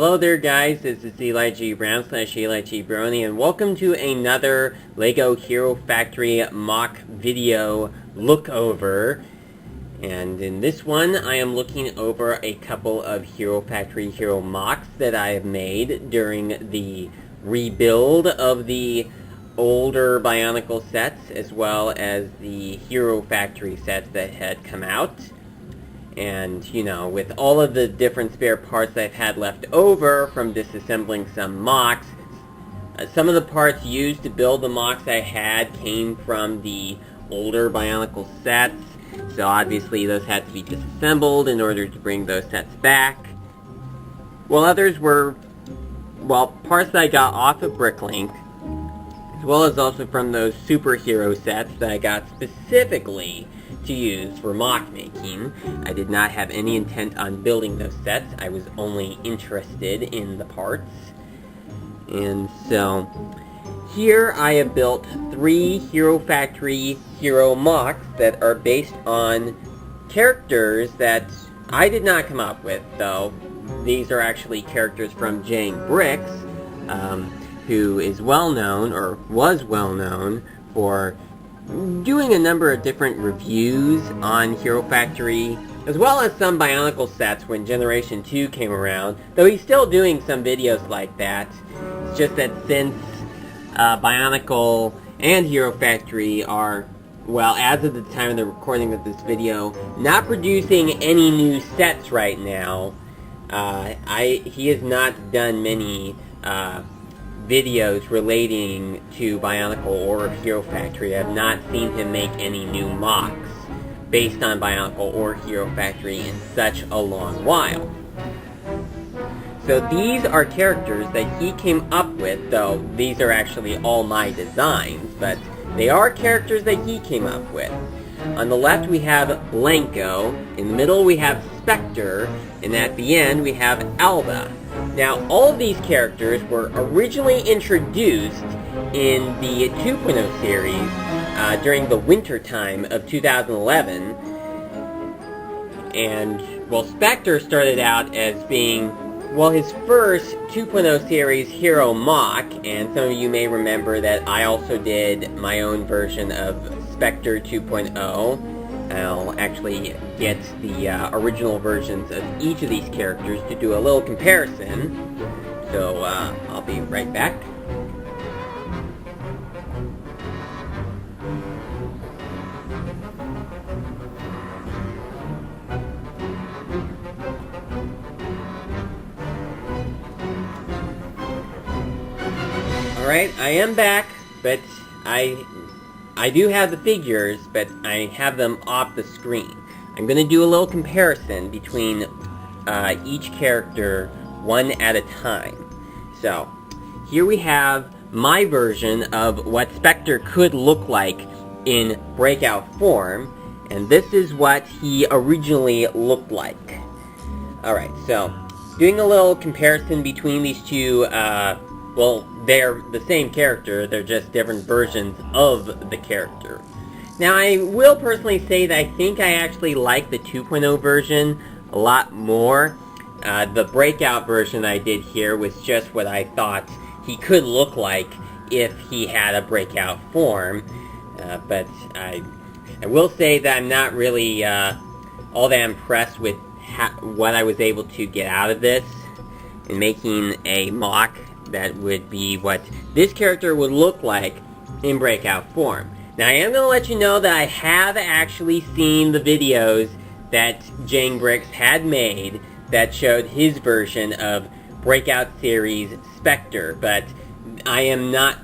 Hello there guys, this is Eli G. Brown / Eli G. Brony, and welcome to another LEGO Hero Factory mock video look over. And in this one, I am looking over a couple of Hero Factory hero mocks that I have made during the rebuild of the older Bionicle sets, as well as the Hero Factory sets that had come out. And, you know, with all of the different spare parts I've had left over from disassembling some mocks, some of the parts used to build the mocks I had came from the older Bionicle sets, so obviously those had to be disassembled in order to bring those sets back. While others were, well, parts that I got off of Bricklink, as well as also from those superhero sets that I got specifically to use for mock making. I did not have any intent on building those sets. I was only interested in the parts. And so here I have built 3 Hero Factory hero mocks that are based on characters that I did not come up with, though. These are actually characters from JANGBRiCKs, who is well known, or was well known, for doing a number of different reviews on Hero Factory, as well as some Bionicle sets when Generation 2 came around, though he's still doing some videos like that. It's just that since Bionicle and Hero Factory are, well, as of the time of the recording of this video, not producing any new sets right now. He has not done many videos relating to Bionicle or Hero Factory. I have not seen him make any new mocks based on Bionicle or Hero Factory in such a long while. So these are characters that he came up with, though these are actually all my designs, but they are characters that he came up with. On the left we have Blanko, in the middle we have Specter, and at the end we have Alba. Now, all of these characters were originally introduced in the 2.0 series during the winter time of 2011. And, well, Spectre started out as being, well, his first 2.0 series hero mock, and some of you may remember that I also did my own version of Spectre 2.0. I'll actually get the original versions of each of these characters to do a little comparison. So, I'll be right back. Alright, I am back, but I do have the figures, but I have them off the screen. I'm going to do a little comparison between each character one at a time. So, here we have my version of what Spectre could look like in Breakout form, and this is what he originally looked like. Alright, so, doing a little comparison between these two, well, they're the same character, they're just different versions of the character. Now, I will personally say that I think I actually like the 2.0 version a lot more. The Breakout version I did here was just what I thought he could look like if he had a Breakout form. But I will say that I'm not really all that impressed with what I was able to get out of this in making a mock that would be what this character would look like in Breakout form. Now, I am going to let you know that I have actually seen the videos that JANGBRiCKs had made that showed his version of Breakout series Spectre, but I am not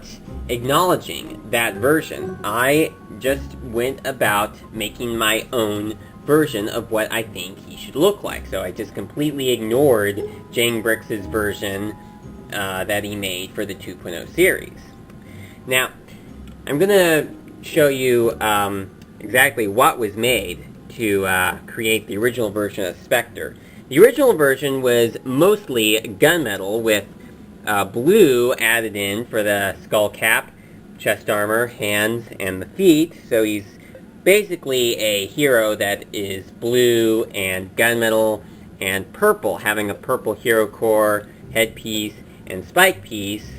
acknowledging that version. I just went about making my own version of what I think he should look like. So I just completely ignored JANGBRiCKs' version that he made for the 2.0 series. Now, I'm going to show you exactly what was made to create the original version of Spectre. The original version was mostly gunmetal with blue added in for the skull cap, chest armor, hands, and the feet. So he's basically a hero that is blue and gunmetal and purple, having a purple hero core, headpiece, and spike piece.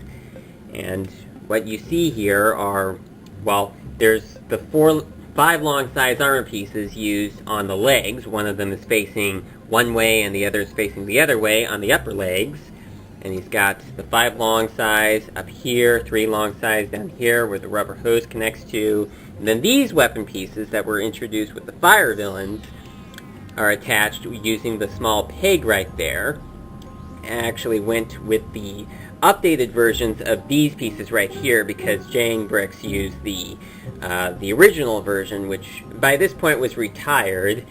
And what you see here are, well, there's the 5 long size armor pieces used on the legs. One of them is facing one way and the other is facing the other way on the upper legs. And he's got the 5 long size up here, 3 long size down here where the rubber hose connects to. And then these weapon pieces that were introduced with the fire villains are attached using the small peg right there. And actually went with the updated versions of these pieces right here because JANGBRiCKs used the original version, which by this point was retired.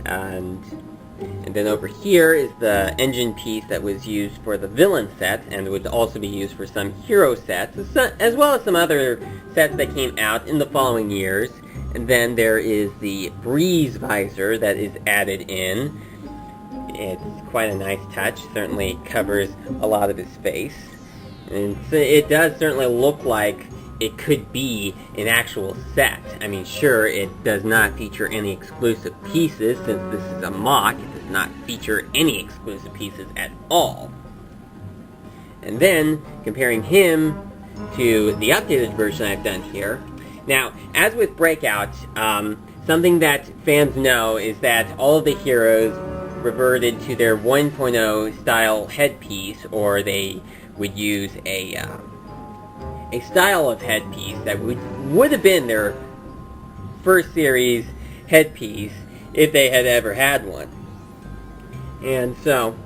And then over here is the engine piece that was used for the villain set and would also be used for some hero sets, as well as some other sets that came out in the following years. And then there is the Breeze visor that is added in. It's quite a nice touch, certainly covers a lot of his face. And so it does certainly look like it could be an actual set. I mean, sure, it does not feature any exclusive pieces, since this is a MOC. It does not feature any exclusive pieces at all. And then, comparing him to the updated version I've done here. Now, as with Breakout, something that fans know is that all of the heroes reverted to their 1.0 style headpiece, or they would use a style of headpiece that would have been their first series headpiece if they had ever had one. And so,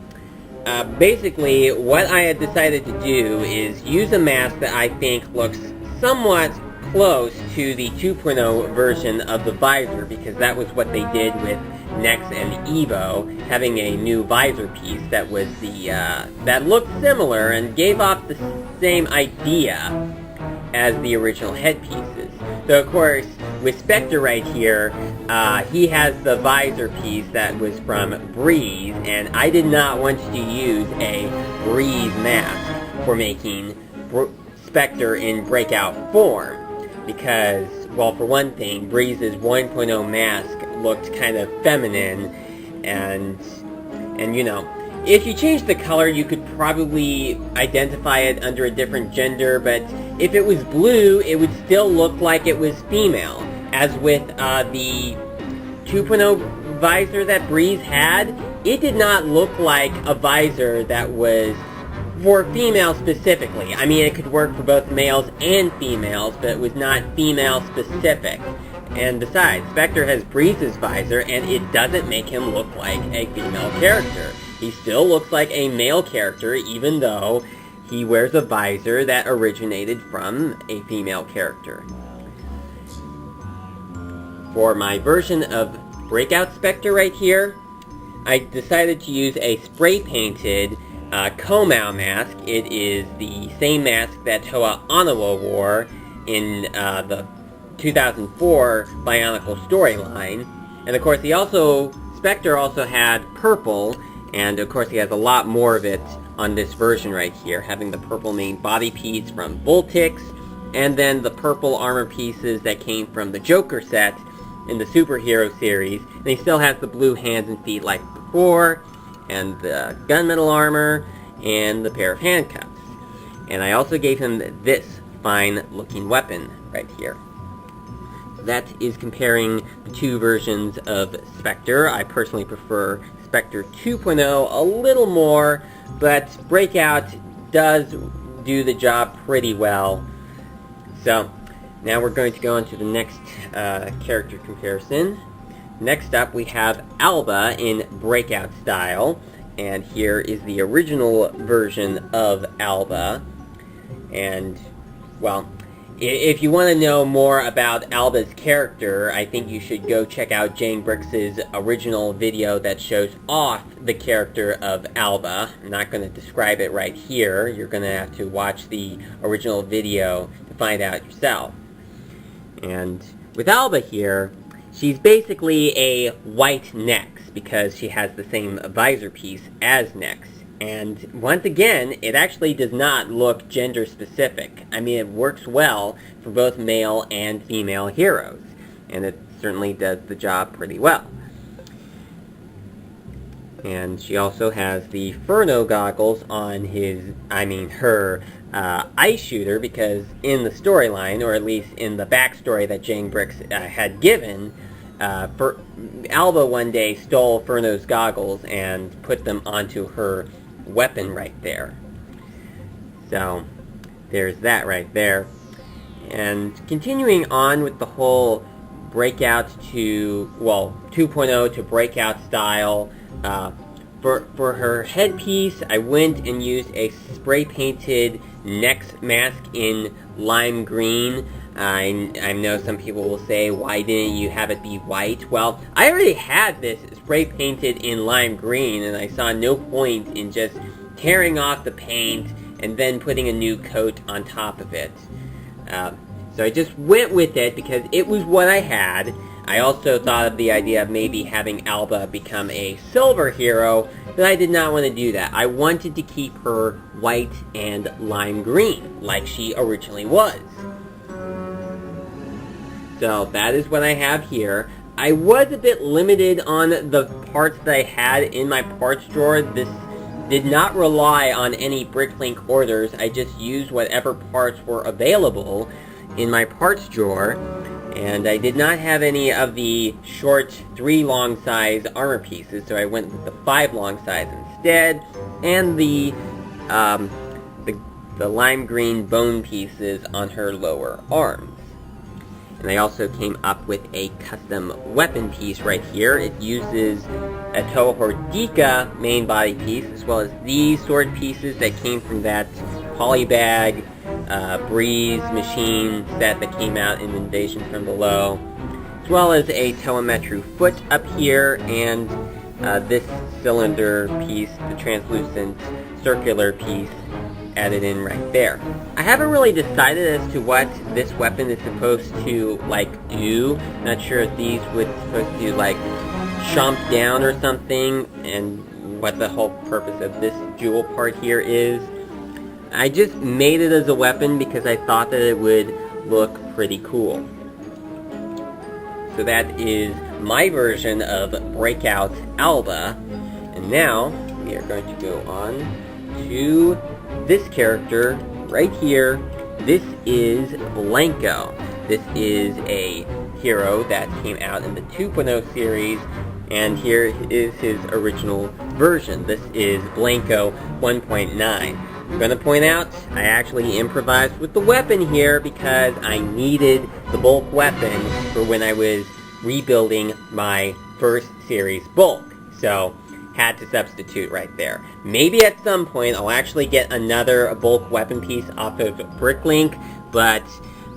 basically, what I had decided to do is use a mask that I think looks somewhat close to the 2.0 version of the visor, because that was what they did with Nex and Evo, having a new visor piece that was that looked similar and gave off the same idea as the original headpieces. So of course, with Spectre right here, he has the visor piece that was from Breeze, and I did not want to use a Breeze mask for making Spectre in Breakout form, because, well, for one thing, Breeze's 1.0 mask looked kind of feminine, and you know, if you change the color, you could probably identify it under a different gender, but if it was blue, it would still look like it was female. As with the 2.0 visor that Breeze had, it did not look like a visor that was for female specifically. I mean, it could work for both males and females, but it was not female specific. And besides, Spectre has Breeze's visor, and it doesn't make him look like a female character. He still looks like a male character, even though he wears a visor that originated from a female character. For my version of Breakout Spectre right here, I decided to use a spray-painted Komao mask. It is the same mask that Toa Onawa wore in the 2004 Bionicle storyline. And of course, Spectre also had purple, and of course he has a lot more of it on this version right here, having the purple main body piece from Voltix, and then the purple armor pieces that came from the Joker set in the superhero series. And he still has the blue hands and feet like before, and the gunmetal armor, and the pair of handcuffs. And I also gave him this fine looking weapon right here. That is comparing the two versions of Spectre. I personally prefer Spectre 2.0 a little more, but Breakout does do the job pretty well. So, now we're going to go on to the next character comparison. Next up, we have Alba in Breakout style, and here is the original version of Alba. And, well, if you want to know more about Alba's character, I think you should go check out JANGBRiCKs' original video that shows off the character of Alba. I'm not going to describe it right here. You're going to have to watch the original video to find out yourself. And with Alba here, she's basically a white Nex, because she has the same visor piece as Nex. And once again, it actually does not look gender specific. I mean, it works well for both male and female heroes, and it certainly does the job pretty well. And she also has the Furno goggles on her ice shooter, because in the storyline, or at least in the backstory that JANGBRiCKs had given, Alba one day stole Furno's goggles and put them onto her weapon right there. So, there's that right there. And continuing on with the whole Breakout to, 2.0 to Breakout style, for her headpiece, I went and used a spray-painted neck mask in lime green. I know some people will say, why didn't you have it be white? Well, I already had this spray-painted in lime green, and I saw no point in just tearing off the paint and then putting a new coat on top of it. So I just went with it because it was what I had. I also thought of the idea of maybe having Alba become a silver hero, but I did not want to do that. I wanted to keep her white and lime green, like she originally was. So that is what I have here. I was a bit limited on the parts that I had in my parts drawer. This did not rely on any BrickLink orders. I just used whatever parts were available in my parts drawer. And I did not have any of the short 3 long size armor pieces, so I went with the 5 long size instead, and the lime green bone pieces on her lower arms. And I also came up with a custom weapon piece right here. It uses a Tohordika main body piece, as well as these sword pieces that came from that Polybag Breeze machine set that came out in Invasion from Below, as well as a Telemetru foot up here, and this cylinder piece, the translucent circular piece, added in right there. I haven't really decided as to what this weapon is supposed to, do. Not sure if these would supposed to, chomp down or something, and what the whole purpose of this jewel part here is. I just made it as a weapon because I thought that it would look pretty cool. So that is my version of Breakout Alba. And now, we are going to go on to this character right here. This is Blanko. This is a hero that came out in the 2.0 series, and here is his original version. This is Blanko 1.9. I'm going to point out, I actually improvised with the weapon here because I needed the bulk weapon for when I was rebuilding my first series bulk. So, had to substitute right there. Maybe at some point I'll actually get another bulk weapon piece off of BrickLink, but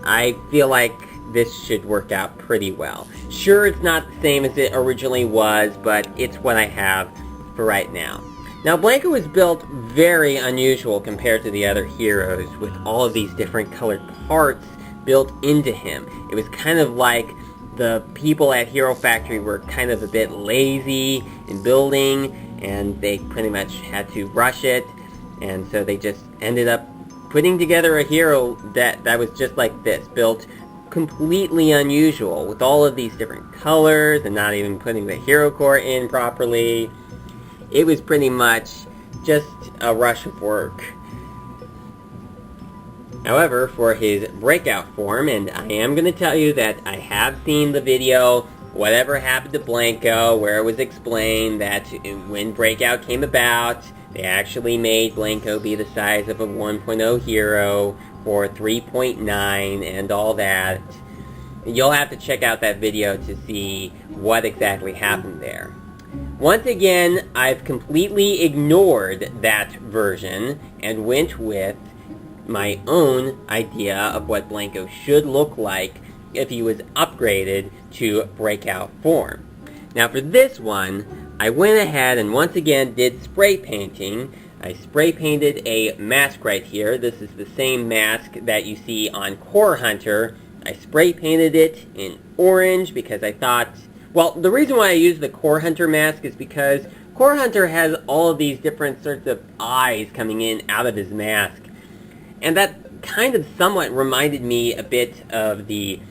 I feel like this should work out pretty well. Sure, it's not the same as it originally was, but it's what I have for right now. Now, Blanko was built very unusual compared to the other heroes, with all of these different colored parts built into him. It was kind of like the people at Hero Factory were kind of a bit lazy in building, and they pretty much had to rush it, and so they just ended up putting together a hero that was just like this, built completely unusual, with all of these different colors, and not even putting the hero core in properly. It was pretty much just a rush of work. However, for his breakout form, and I am going to tell you that I have seen the video, Whatever Happened to Blanko, where it was explained that when Breakout came about, they actually made Blanko be the size of a 1.0 hero for 3.9 and all that. You'll have to check out that video to see what exactly happened there. Once again, I've completely ignored that version and went with my own idea of what Blanko should look like if he was upgraded to breakout form. Now for this one, I went ahead and once again did spray painting. I spray painted a mask right here. This is the same mask that you see on Core Hunter. I spray painted it in orange because I thought, well, the reason why I use the Core Hunter mask is because Core Hunter has all of these different sorts of eyes coming in out of his mask. And that kind of somewhat reminded me a bit of the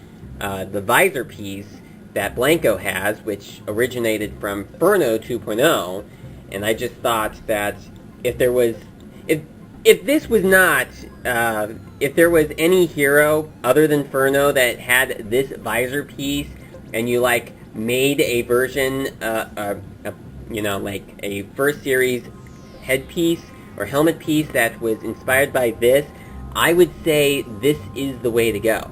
visor piece that Blanko has, which originated from Furno 2.0. and I just thought that if there was, if this was not, if there was any hero other than Furno that had this visor piece, and you like made a version, you know, like a first series headpiece or helmet piece that was inspired by this, I would say this is the way to go.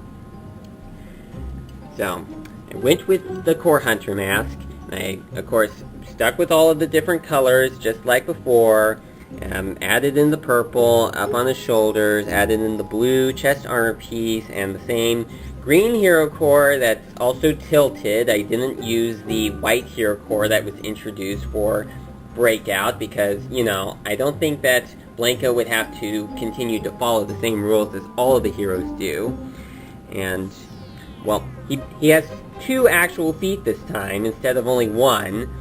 So, I went with the Core Hunter mask. I, of course, stuck with all of the different colors, just like before. Added in the purple up on the shoulders, added in the blue chest armor piece, and the same green hero core that's also tilted. I didn't use the white hero core that was introduced for Breakout because, you know, I don't think that Blanko would have to continue to follow the same rules as all of the heroes do. And, well, he has 2 actual feet this time instead of only 1.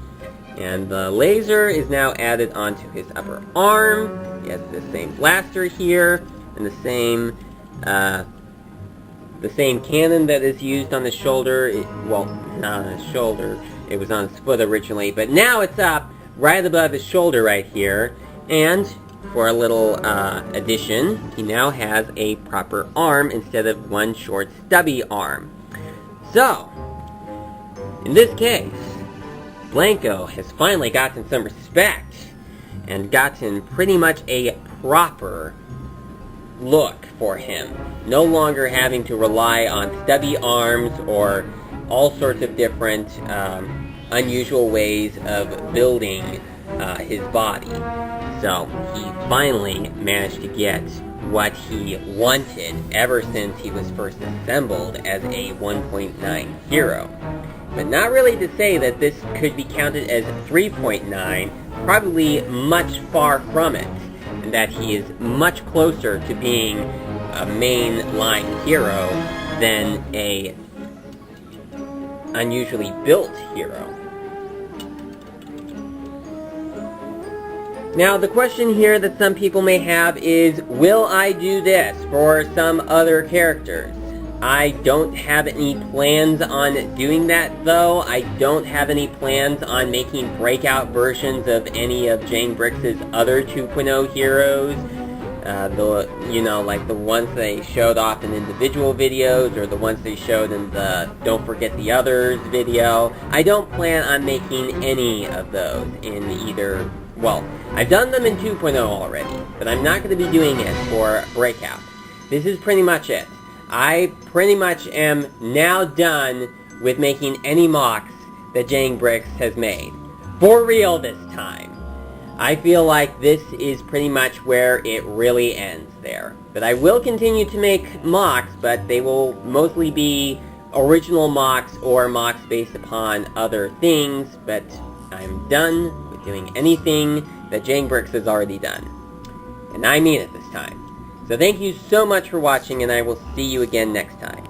And the laser is now added onto his upper arm. He has the same blaster here, and the same cannon that is used on the shoulder. Well, not on his shoulder. It was on his foot originally, but now it's up right above his shoulder right here. And for a little addition, he now has a proper arm instead of one short stubby arm. So, in this case, Blanko has finally gotten some respect and gotten pretty much a proper look for him. No longer having to rely on stubby arms or all sorts of different unusual ways of building his body. So he finally managed to get what he wanted ever since he was first assembled as a 1.9 hero. But not really to say that this could be counted as 3.9, probably much far from it, and that he is much closer to being a main-line hero than a unusually built hero. Now, the question here that some people may have is, will I do this for some other characters? I don't have any plans on doing that, though. I don't have any plans on making breakout versions of any of JANGBRiCKs' other 2.0 heroes. You know, like the ones they showed off in individual videos, or the ones they showed in the Don't Forget the Others video. I don't plan on making any of those in either... Well, I've done them in 2.0 already, but I'm not going to be doing it for Breakout. This is pretty much it. I pretty much am now done with making any MOCs that JANGBRiCKs has made. For real this time. I feel like this is pretty much where it really ends there. But I will continue to make MOCs, but they will mostly be original MOCs or MOCs based upon other things, but I'm done with doing anything that JANGBRiCKs has already done. And I mean it this time. So thank you so much for watching, and I will see you again next time.